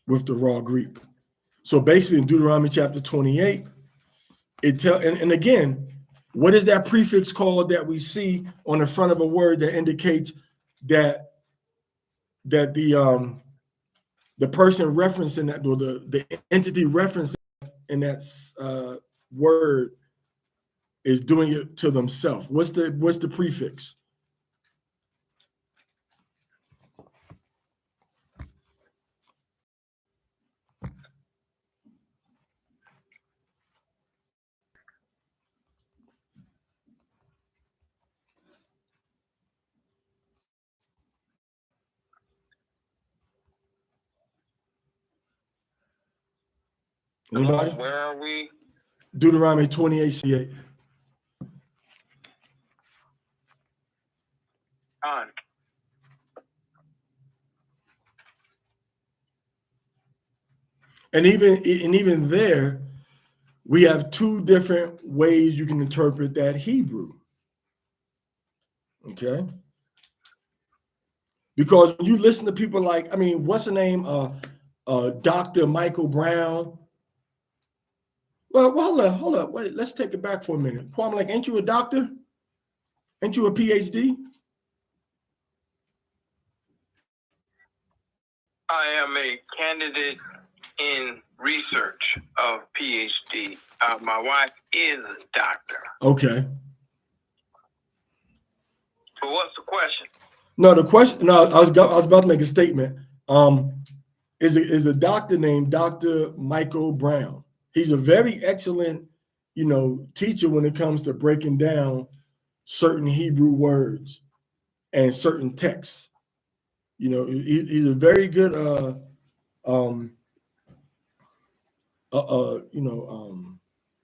with the raw Greek. So basically in Deuteronomy chapter 28, and again, what is that prefix called that we see on the front of a word that indicates that the person referencing that, or the entity referenced in that word is doing it to themselves? What's the prefix? Anybody? Where are we? Deuteronomy 28:8. On. And even there, we have two different ways you can interpret that Hebrew. Okay. Because when you listen to people like, I mean, what's the name? Dr. Michael Brown. Well, hold up. Wait, let's take it back for a minute. Kwame, like, ain't you a doctor? Ain't you a PhD? I am a candidate in research of PhD. My wife is a doctor. Okay. So what's the question? No, the question. No, I was about to make a statement. Is a doctor named Dr. Michael Brown. He's a very excellent, teacher when it comes to breaking down certain Hebrew words and certain texts. He's a very good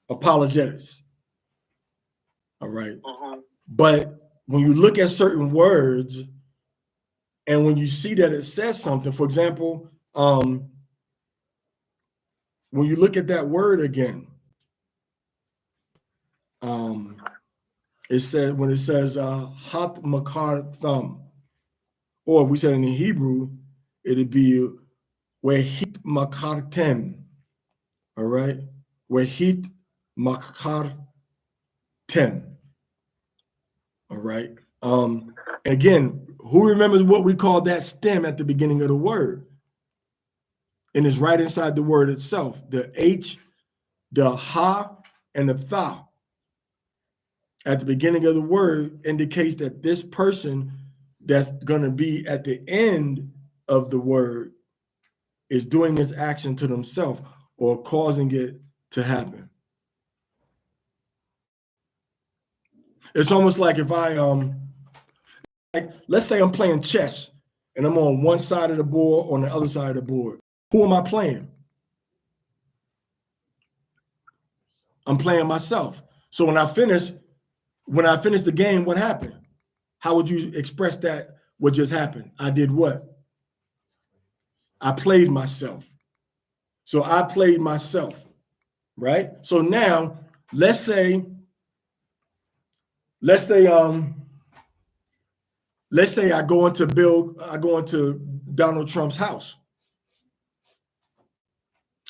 apologetics. All right. Mm-hmm. But when you look at certain words and when you see that it says something, for example, when you look at that word again, it says hat makar thumb, or we said in Hebrew, it'd be wehit makartem. All right, wehit makartem. All right. Again, who remembers what we call that stem at the beginning of the word? And it's right inside the word itself. The H, the ha, and the tha at the beginning of the word indicates that this person that's going to be at the end of the word is doing this action to themselves or causing it to happen. It's almost like if I let's say I'm playing chess and I'm on one side of the board, on the other side of the board. Who am I playing? I'm playing myself. So when I finish the game, what happened? How would you express that? What just happened? I did what? I played myself. So I played myself, right? So now let's say I go into Donald Trump's house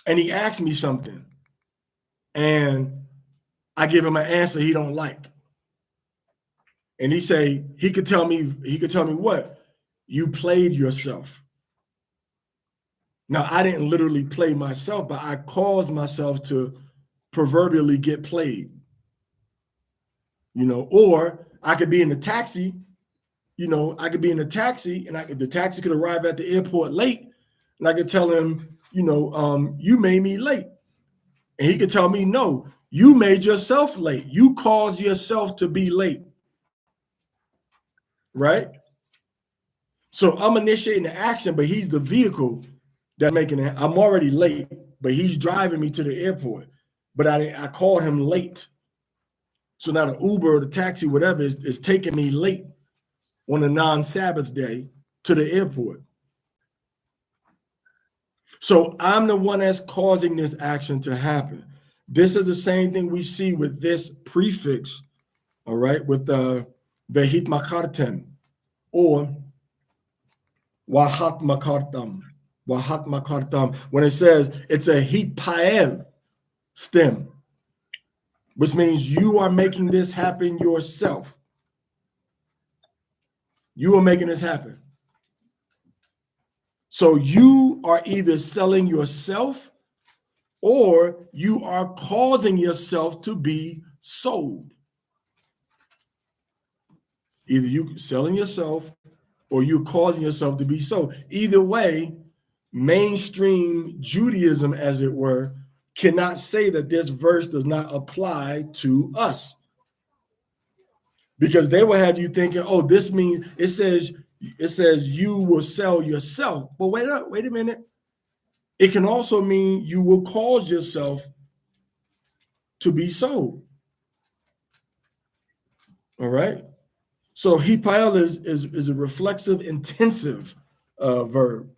and he asks me something and I give him an answer he don't like. And he could tell me what? You played yourself. Now, I didn't literally play myself, but I caused myself to proverbially get played. Or I could be in the taxi, and the taxi could arrive at the airport late, and I could tell him, you made me late. And he could tell me, no, you made yourself late. You caused yourself to be late. Right? So I'm initiating the action, but he's the vehicle that's making it. I'm already late, but he's driving me to the airport. But I called him late. So now the Uber or the taxi, whatever, is taking me late on a non-Sabbath day to the airport. So I'm the one that's causing this action to happen. This is the same thing we see with this prefix, all right, with vehit makartem or wahat makartam. When it says it's a hitpael stem, which means you are making this happen yourself. You are making this happen. So you are either selling yourself or you are causing yourself to be sold. Either you selling yourself or you causing yourself to be sold. Either way, mainstream Judaism, as it were, cannot say that this verse does not apply to us. Because they will have you thinking, oh, this means it says you will sell yourself. But wait a minute. It can also mean you will cause yourself to be sold. All right. So hipael is a reflexive, intensive verb.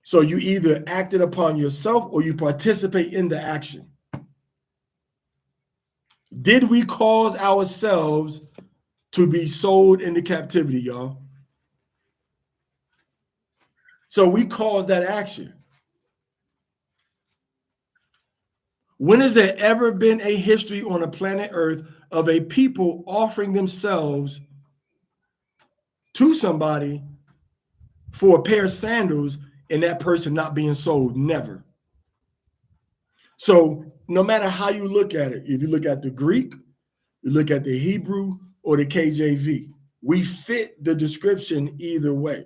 So you either acted upon yourself or you participate in the action. Did we cause ourselves to be sold into captivity, y'all? So we caused that action. When has there ever been a history on the planet Earth of a people offering themselves to somebody for a pair of sandals and that person not being sold? Never. So no matter how you look at it, if you look at the Greek, you look at the Hebrew or the KJV, we fit the description either way.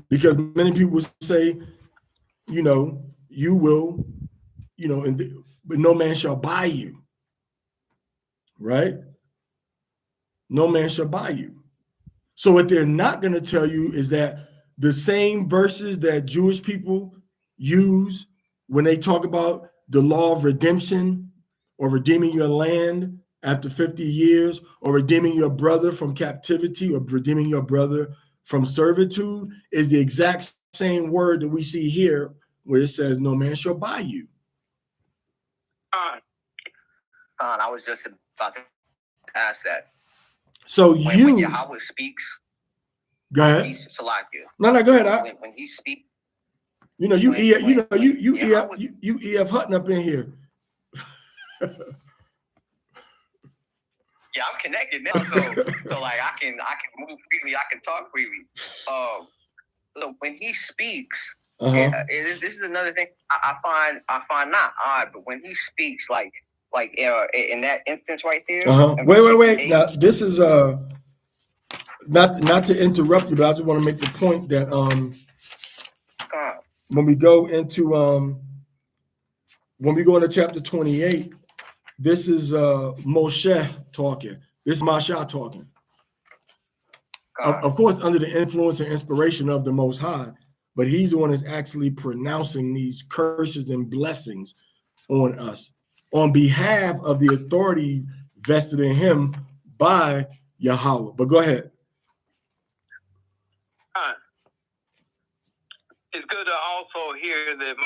Because many people say, you will, but no man shall buy you, right? No man shall buy you. So what they're not going to tell you is that the same verses that Jewish people use when they talk about the law of redemption or redeeming your land after 50 years or redeeming your brother from captivity or redeeming your brother from servitude is the exact same word that we see here where it says no man shall buy you. I was just about to ask that. So when Yahweh speaks, go ahead. No, go ahead. When he speaks, you EF Hutton up in here. Yeah, I'm connected now, so like I can move freely, I can talk freely. So when he speaks, this is another thing I find not odd, but when he speaks, like in that instance right there. Wait. Now this is not to interrupt you, but I just want to make the point that when we go into chapter 28, this is Moshe talking. This is Masha talking. Of course, under the influence and inspiration of the Most High, but he's the one that's actually pronouncing these curses and blessings on us on behalf of the authority vested in him by Yahweh. But go ahead. It's good to also hear that